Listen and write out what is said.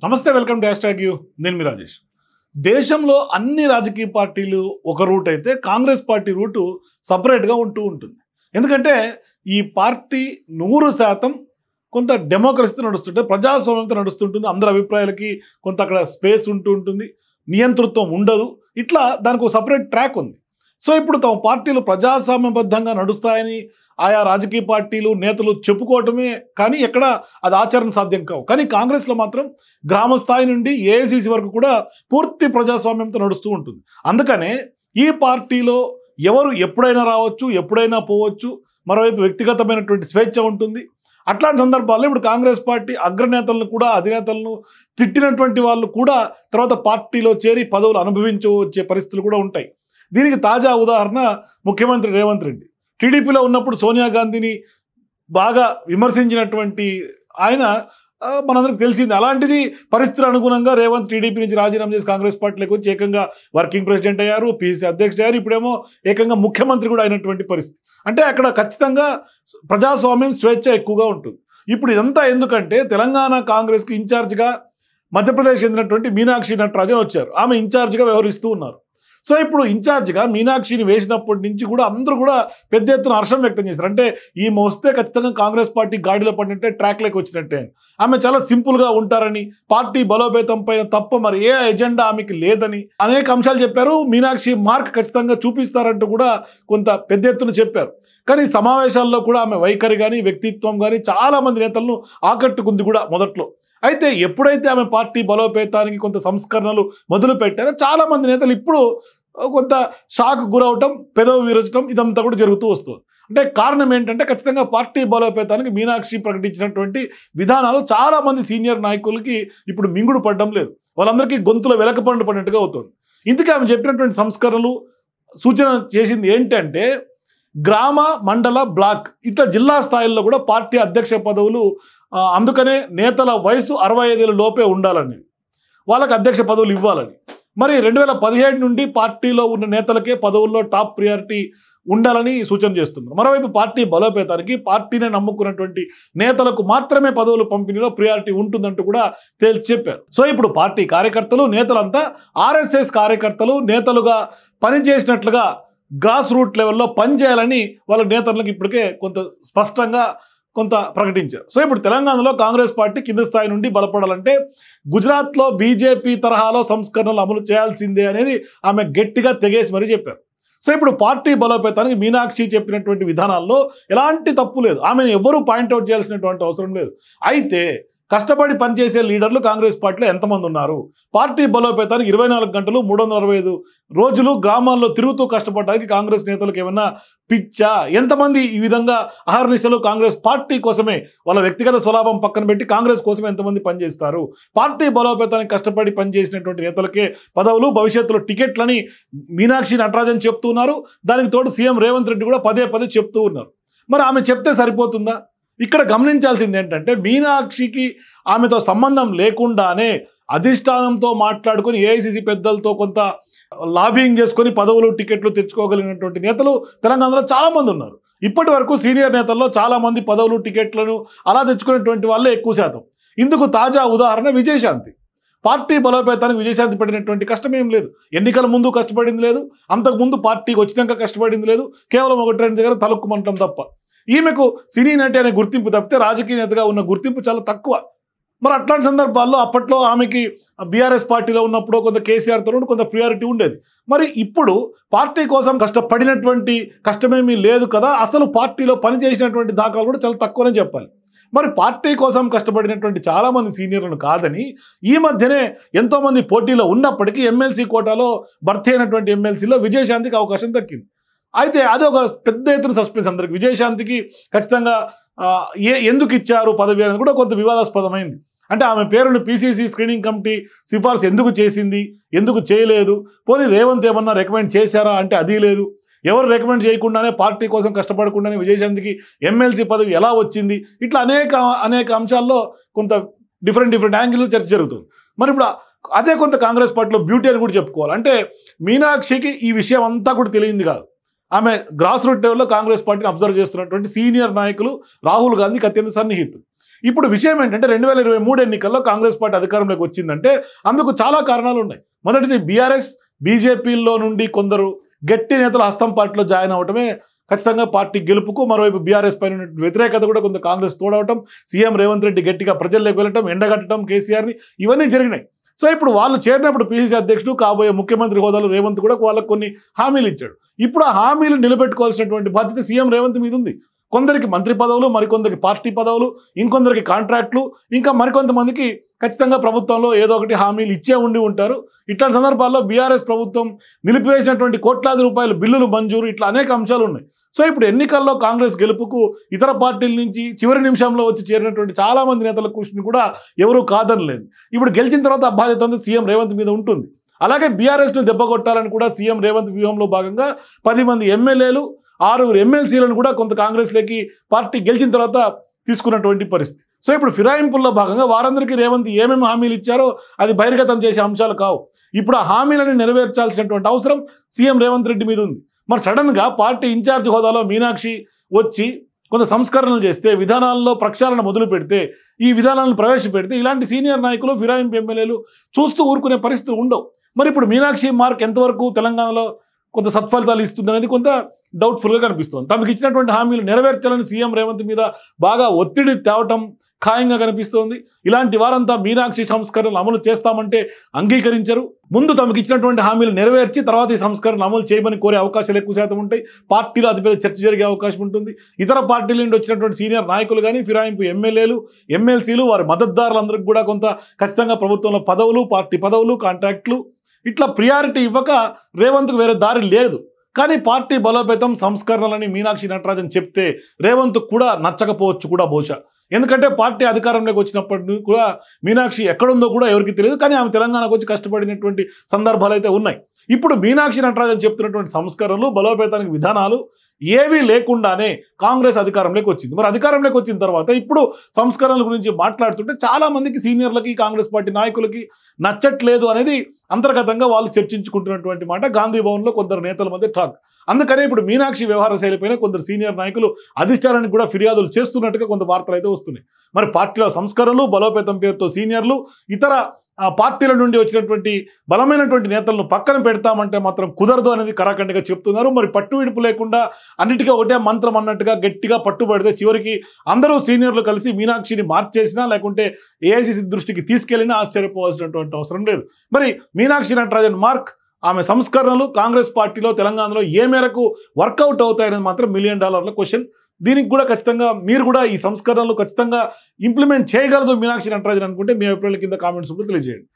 నమస్తే, welcome to hashtag you. నేను మీ రాజేష్. దేశంలో అన్ని రాజకీయ పార్టీలు ఒక రూట్ అయితే కాంగ్రెస్ పార్టీ రూటు సపరేట్గా ఉంటుంది. ఎందుకంటే ఈ పార్టీ 100% కొంత డెమోక్రసీతో నడుస్తుంటే, ప్రజాస్వామ్యంతో నడుస్తుంటుంది. అందరి అభిప్రాయాలకి కొంత అక్కడ స్పేస్ ఉంటుంది, నియంతృత్వం ఉండదు. ఇట్లా దానికి ఒక సపరేట్ ట్రాక్ ఉంది. సో ఇప్పుడు తమ పార్టీలు ప్రజాస్వామ్యబద్ధంగా నడుస్తాయని ఆయా రాజకీయ పార్టీలు నేతలు చెప్పుకోవటమే కానీ ఎక్కడ అది ఆచరణ సాధ్యం కావు. కానీ కాంగ్రెస్లో మాత్రం గ్రామ స్థాయి నుండి ఏఐసిసి వరకు కూడా పూర్తి ప్రజాస్వామ్యంతో నడుస్తూ ఉంటుంది. అందుకనే ఈ పార్టీలో ఎవరు ఎప్పుడైనా రావచ్చు, ఎప్పుడైనా పోవచ్చు. మరోవైపు వ్యక్తిగతమైనటువంటి స్వేచ్ఛ ఉంటుంది. అట్లాంటి సందర్భాల్లో ఇప్పుడు కాంగ్రెస్ పార్టీ అగ్రనేతలను కూడా అధినేతలను తిట్టినటువంటి వాళ్ళు కూడా తర్వాత పార్టీలో చేరి పదవులు అనుభవించవచ్చే పరిస్థితులు కూడా ఉంటాయి. దీనికి తాజా ఉదాహరణ ముఖ్యమంత్రి రేవంత్ రెడ్డి. టీడీపీలో ఉన్నప్పుడు సోనియా గాంధీని బాగా విమర్శించినటువంటి ఆయన మనందరికి తెలిసింది. అలాంటిది పరిస్థితులు అనుగుణంగా రేవంత్ టీడీపీ నుంచి రాజీనామా చేసి కాంగ్రెస్ పార్టీలోకి వచ్చి ఏకంగా వర్కింగ్ ప్రెసిడెంట్ అయ్యారు, పిసిసి అధ్యక్షుడు అయ్యారు. ఇప్పుడేమో ఏకంగా ముఖ్యమంత్రి కూడా అయినటువంటి పరిస్థితి. అంటే అక్కడ ఖచ్చితంగా ప్రజాస్వామ్యం, స్వేచ్ఛ ఎక్కువగా ఉంటుంది. ఇప్పుడు ఇదంతా ఎందుకంటే తెలంగాణ కాంగ్రెస్కి ఇన్ఛార్జ్గా మధ్యప్రదేశ్ చెందినటువంటి మీనాక్షి నటరాజన్ వచ్చారు. ఆమె ఇన్ఛార్జ్గా వ్యవహరిస్తూ ఉన్నారు. సో ఇప్పుడు ఇన్ఛార్జ్గా మీనాక్షిని వేసినప్పటి నుంచి కూడా అందరూ కూడా పెద్ద ఎత్తున హర్షం వ్యక్తం చేశారు. అంటే ఈమె వస్తే ఖచ్చితంగా కాంగ్రెస్ పార్టీ గాడిలో పడినట్టే, ట్రాక్లోకి వచ్చినట్టే. ఆమె చాలా సింపుల్గా ఉంటారని, పార్టీ బలోపేతం పైన తప్ప మరి ఏ ఎజెండా ఆమెకి లేదని అనేక అంశాలు చెప్పారు. మీనాక్షి మార్క్ ఖచ్చితంగా చూపిస్తారంటూ కూడా కొంత పెద్ద ఎత్తున చెప్పారు. కానీ సమావేశాల్లో కూడా ఆమె వైఖరి కానీ వ్యక్తిత్వం కానీ చాలామంది నేతలను ఆకట్టుకుంది కూడా మొదట్లో. అయితే ఎప్పుడైతే ఆమె పార్టీ బలోపేతానికి కొంత సంస్కరణలు మొదలు పెట్టారో చాలామంది నేతలు ఇప్పుడు కొంత షాక్ గురవటం, పెదవి విరచడం ఇదంతా కూడా జరుగుతూ వస్తుంది. అంటే కారణం ఏంటంటే ఖచ్చితంగా పార్టీ బలోపేతానికి మీనాక్షి ప్రకటించినటువంటి విధానాలు చాలామంది సీనియర్ నాయకులకి ఇప్పుడు మింగుడు పడడం లేదు. వాళ్ళందరికీ గొంతులో వెలకపండు పడినట్టుగా అవుతుంది. ఇందుకే ఆమె చెప్పినటువంటి సంస్కరణలు సూచన చేసింది ఏంటంటే గ్రామ, మండల, బ్లాక్ ఇట్లా జిల్లా స్థాయిల్లో కూడా పార్టీ అధ్యక్ష పదవులు, అందుకనే నేతల వయసు 65 ఏళ్ళ లోపే ఉండాలని, వాళ్ళకి అధ్యక్ష పదవులు ఇవ్వాలని. మరి 2017 నుండి పార్టీలో ఉన్న నేతలకే పదవుల్లో టాప్ ప్రియారిటీ ఉండాలని సూచన చేస్తున్నారు. మరోవైపు పార్టీ బలోపేతానికి పార్టీనే నమ్ముకున్నటువంటి నేతలకు మాత్రమే పదవులు పంపిణీలో ప్రియారిటీ ఉంటుందంటూ కూడా తేల్చి చెప్పారు. సో ఇప్పుడు పార్టీ కార్యకర్తలు, నేతలంతా ఆర్ఎస్ఎస్ కార్యకర్తలు నేతలుగా పనిచేసినట్లుగా గ్రాస్ రూట్ లెవెల్లో పనిచేయాలని వాళ్ళ నేతలకు ఇప్పటికే కొంత స్పష్టంగా కొంత ప్రకటించారు. సో ఇప్పుడు తెలంగాణలో కాంగ్రెస్ పార్టీ కింద స్థాయి నుండి బలపడాలంటే గుజరాత్లో బీజేపీ తరహాలో సంస్కరణలు అమలు చేయాల్సిందే అనేది ఆమె గట్టిగా తెగేసి మరీ చెప్పారు. సో ఇప్పుడు పార్టీ బలోపేతానికి మీనాక్షి చెప్పినటువంటి విధానాల్లో ఎలాంటి తప్పు లేదు. ఆమెను ఎవరూ పాయింట్అవుట్ చేయాల్సినటువంటి అవసరం లేదు. అయితే కష్టపడి పనిచేసే లీడర్లు కాంగ్రెస్ పార్టీలో ఎంతమంది ఉన్నారు? పార్టీ బలోపేతానికి 24 గంటలు 365 రోజులు గ్రామాల్లో తిరుగుతూ కష్టపడడానికి కాంగ్రెస్ నేతలకు ఏమన్నా పిచ్చా? ఎంతమంది ఈ విధంగా అహర్నిశలు కాంగ్రెస్ పార్టీ కోసమే వాళ్ళ వ్యక్తిగత స్వలాభం పక్కన పెట్టి కాంగ్రెస్ కోసం ఎంతమంది పనిచేస్తారు? పార్టీ బలోపేతానికి కష్టపడి పనిచేసినటువంటి నేతలకే పదవులు, భవిష్యత్తులో టికెట్లని మీనాక్షి నటరాజన్ చెప్తున్నారు. దానికి తోడు సీఎం రేవంత్ రెడ్డి కూడా పదే పదే చెప్తూ ఉన్నారు. మరి ఆమె చెప్తే సరిపోతుందా? ఇక్కడ గమనించాల్సింది ఏంటంటే మీనాక్షికి ఆమెతో సంబంధం లేకుండానే అధిష్టానంతో మాట్లాడుకొని ఏఐసిసి పెద్దలతో కొంత లాబింగ్ చేసుకొని పదవులు, టికెట్లు తెచ్చుకోగలిగినటువంటి నేతలు తెలంగాణలో చాలామంది ఉన్నారు. ఇప్పటి వరకు సీనియర్ నేతల్లో చాలామంది పదవులు, టికెట్లను అలా తెచ్చుకునేటువంటి వాళ్ళే ఎక్కువ శాతం. ఇందుకు తాజా ఉదాహరణ విజయశాంతి. పార్టీ బలోపేతానికి విజయశాంతి పడినటువంటి కష్టం ఏం లేదు. ఎన్నికల ముందు కష్టపడింది లేదు, అంతకుముందు పార్టీకి వచ్చినాక కష్టపడింది లేదు. కేవలం 1-2 దగ్గర తలుక్కుమంటాం తప్ప. ఈమెకు సినీ నటి అనే గుర్తింపు తప్పితే రాజకీయ నేతగా ఉన్న గుర్తింపు చాలా తక్కువ. మరి అట్లాంటి సందర్భాల్లో అప్పట్లో ఆమెకి బీఆర్ఎస్ పార్టీలో ఉన్నప్పుడు కొంత కేసీఆర్తో కొంత ప్రియారిటీ ఉండేది. మరి ఇప్పుడు పార్టీ కోసం కష్టపడినటువంటి కష్టమేమీ లేదు కదా, అసలు పార్టీలో పనిచేసినటువంటి దాఖలు కూడా చాలా తక్కువనే చెప్పాలి. మరి పార్టీ కోసం కష్టపడినటువంటి చాలామంది సీనియర్లను కాదని ఈ మధ్యనే ఎంతోమంది పోటీలో ఉన్నప్పటికీ ఎమ్మెల్సీ కోటాలో భర్తీ అయినటువంటి ఎమ్మెల్సీలో విజయశాంతికి అవకాశం దక్కింది. అయితే అది ఒక పెద్ద ఎత్తున సస్పెన్స్ అందరికి. విజయశాంతికి ఖచ్చితంగా ఎందుకు ఇచ్చారు పదవి అనేది కూడా కొంత వివాదాస్పదమైంది. అంటే ఆమె పేరును పిసిసి స్క్రీనింగ్ కమిటీ సిఫార్సు ఎందుకు చేసింది, ఎందుకు చేయలేదు? పోనీ రేవంత్ ఏమన్నా రికమెండ్ చేశారా అంటే అది లేదు. ఎవరు రికమెండ్ చేయకుండానే పార్టీ కోసం కష్టపడకుండానే విజయశాంతికి ఎమ్మెల్సీ పదవి ఎలా వచ్చింది? ఇట్లా అనేక అంశాల్లో కొంత డిఫరెంట్ యాంగిల్లో చర్చ జరుగుతుంది. మరి ఇప్పుడు అదే కొంత కాంగ్రెస్ పార్టీలో బ్యూటీ అని కూడా చెప్పుకోవాలి. అంటే మీనాక్షికి ఈ విషయం అంతా కూడా తెలియంది కాదు. ఆమె గ్రాస్ రూట్ లెవెల్లో కాంగ్రెస్ పార్టీని అబ్జర్వ్ చేస్తున్నటువంటి సీనియర్ నాయకులు రాహుల్ గాంధీకి అత్యంత సన్నిహితులు. ఇప్పుడు విషయం ఏంటంటే 2023 ఎన్నికల్లో కాంగ్రెస్ పార్టీ అధికారంలోకి వచ్చిందంటే అందుకు చాలా కారణాలు ఉన్నాయి. మొదటిది బీఆర్ఎస్ బీజేపీలో నుండి కొందరు గట్టి నేతల హస్తం పార్టీలో జాయిన్ అవటమే ఖచ్చితంగా పార్టీ గెలుపుకు. మరోవైపు బీఆర్ఎస్ పైన వ్యతిరేకత కూడా కొంత కాంగ్రెస్ తోడవటం, సీఎం రేవంత్ రెడ్డి గట్టిగా ప్రజల్లోకి వెళ్ళటం, ఎండగట్టడం కేసీఆర్ని, ఇవన్నీ జరిగినాయి. సో ఇప్పుడు వాళ్ళు చేరినప్పుడు పిసిసి అధ్యక్షుడు కాబోయే ముఖ్యమంత్రి హోదాలో రేవంత్ కూడా వాళ్ళకు కొన్ని హామీలు ఇచ్చాడు. ఇప్పుడు ఆ హామీలు నిలబెట్టుకోవాల్సినటువంటి బాధ్యత సీఎం రేవంత్ మీద ఉంది. కొందరికి మంత్రి పదవులు, మరికొందరికి పార్టీ పదవులు, ఇంకొందరికి కాంట్రాక్టులు, ఇంకా మరికొంతమందికి ఖచ్చితంగా ప్రభుత్వంలో ఏదో ఒకటి హామీలు ఇచ్చే ఉండి ఉంటారు. ఇట్లాంటి సందర్భాల్లో బీఆర్ఎస్ ప్రభుత్వం నిలిపివేసినటువంటి కోట్లాది రూపాయల బిల్లులు మంజూరు, ఇట్లా అనేక అంశాలు ఉన్నాయి. సో ఇప్పుడు ఎన్నికల్లో కాంగ్రెస్ గెలుపుకు ఇతర పార్టీల నుంచి చివరి నిమిషంలో వచ్చి చేరినటువంటి చాలా మంది నేతల కృషిని కూడా ఎవరూ కాదనలేదు. ఇప్పుడు గెలిచిన తర్వాత ఆ బాధ్యత అంతా సీఎం రేవంత్ మీద ఉంటుంది. అలాగే బీఆర్ఎస్ను దెబ్బకొట్టాలని కూడా సీఎం రేవంత్ వ్యూహంలో భాగంగా 10 మంది ఎమ్మెల్యేలు, 6 ఎమ్మెల్సీలను కూడా కొంత కాంగ్రెస్లోకి పార్టీ గెలిచిన తర్వాత తీసుకున్నటువంటి పరిస్థితి. సో ఇప్పుడు ఫిరాయింపుల్లో భాగంగా వారందరికీ రేవంత్ ఏమేమి హామీలు ఇచ్చారో అది బహిర్గతం చేసే అంశాలు కావు. ఇప్పుడు ఆ హామీలను నెరవేర్చాల్సినటువంటి అవసరం సీఎం రేవంత్ రెడ్డి మీద ఉంది. మరి సడన్గా పార్టీ ఇన్ఛార్జ్ హోదాలో మీనాక్షి వచ్చి కొంత సంస్కరణలు చేస్తే, విధానాల్లో ప్రక్షాళన మొదలు పెడితే, ఈ విధానాలను ప్రవేశపెడితే ఇలాంటి సీనియర్ నాయకులు, ఫిరాయింపు ఎమ్మెల్యేలు చూస్తూ ఊరుకునే పరిస్థితులు ఉండవు. మరి ఇప్పుడు మీనాక్షి మార్క్ ఎంతవరకు తెలంగాణలో కొంత సత్ఫలితాలు ఇస్తుంది అనేది కొంత డౌట్ఫుల్గా కనిపిస్తుంది. తమకు ఇచ్చినటువంటి హామీలు నెరవేర్చాలని సీఎం రేవంత్ మీద బాగా ఒత్తిడి తేవటం ఖాయంగా కనిపిస్తోంది. ఇలాంటి వారంతా మీనాక్షి సంస్కరణలు అమలు చేస్తామంటే అంగీకరించరు. ముందు తమకు ఇచ్చినటువంటి హామీలు నెరవేర్చి తర్వాత ఈ సంస్కరణలు అమలు చేయమని కోరే అవకాశాలు ఎక్కువ శాతం ఉంటాయి. పార్టీలో అతిపెద్ద చర్చ జరిగే అవకాశం ఉంటుంది. ఇతర పార్టీల నుండి వచ్చినటువంటి సీనియర్ నాయకులు కానీ, ఫిరాయింపు ఎమ్మెల్యేలు, ఎమ్మెల్సీలు, వారి మద్దతుదారులందరికీ కూడా కొంత ఖచ్చితంగా ప్రభుత్వంలో పదవులు, పార్టీ పదవులు, కాంట్రాక్టులు, ఇట్లా ప్రియారిటీ ఇవ్వక రేవంత్కు వేరే దారి లేదు. కానీ పార్టీ బలోపేతం, సంస్కరణలని మీనాక్షి నటరాజన్ చెప్తే రేవంత్ కూడా నచ్చకపోవచ్చు కూడా బహుశా. ఎందుకంటే పార్టీ అధికారంలోకి వచ్చినప్పటి కూడా మీనాక్షి ఎక్కడుందో కూడా ఎవరికి తెలియదు. కానీ ఆమె తెలంగాణకు వచ్చి కష్టపడినటువంటి సందర్భాలు అయితే ఉన్నాయి. ఇప్పుడు మీనాక్షి నటరాజన్ చెప్తున్నటువంటి సంస్కరణలు, బలోపేతానికి విధానాలు ఏవీ లేకుండానే కాంగ్రెస్ అధికారంలోకి వచ్చింది. మరి అధికారంలోకి వచ్చిన తర్వాత ఇప్పుడు సంస్కరణల గురించి మాట్లాడుతుంటే చాలా మందికి, సీనియర్లకి, కాంగ్రెస్ పార్టీ నాయకులకి నచ్చట్లేదు అనేది అంతర్గతంగా వాళ్ళు చర్చించుకుంటున్నటువంటి మాట గాంధీ భవన్లో కొందరు నేతల మధ్య టాక్. అందుకనే ఇప్పుడు మీనాక్షి వ్యవహార శైలిపైన కొందరు సీనియర్ నాయకులు అధిష్టానానికి కూడా ఫిర్యాదులు చేస్తున్నట్టుగా కొంత వార్తలు అయితే వస్తున్నాయి. మరి పార్టీలో సంస్కరణలు, బలోపేతం పేరుతో సీనియర్లు, ఇతర పార్టీల నుండి వచ్చినటువంటి బలమైనటువంటి నేతలను పక్కన పెడతామంటే మాత్రం కుదరదు అనేది కరాఖండిగా చెప్తున్నారు. మరి పట్టు విడుపు లేకుండా అన్నిటికీ ఒకటే మంత్రం అన్నట్టుగా గట్టిగా పట్టుబడితే చివరికి అందరూ సీనియర్లు కలిసి మీనాక్షిని మార్చేసినా, లేకుంటే ఏఐసీసీ దృష్టికి తీసుకెళ్లినా ఆశ్చర్యపోవాల్సినటువంటి అవసరం లేదు. మరి మీనాక్షి నటరాజన్ మార్క్, ఆమె సంస్కరణలు కాంగ్రెస్ పార్టీలో తెలంగాణలో ఏ మేరకు వర్కౌట్ అవుతాయనేది మాత్రం $1 మిలియన్ క్వశ్చన్. దీనికి కూడా ఖచ్చితంగా మీరు కూడా ఈ సంస్కరణలు ఖచ్చితంగా ఇంప్లిమెంట్ చేయగలదు మీనాక్షి నటరాజన్ అనుకుంటే మీ అభిప్రాయాల కింద కామెంట్స్ కూడా తెలియజేయండి.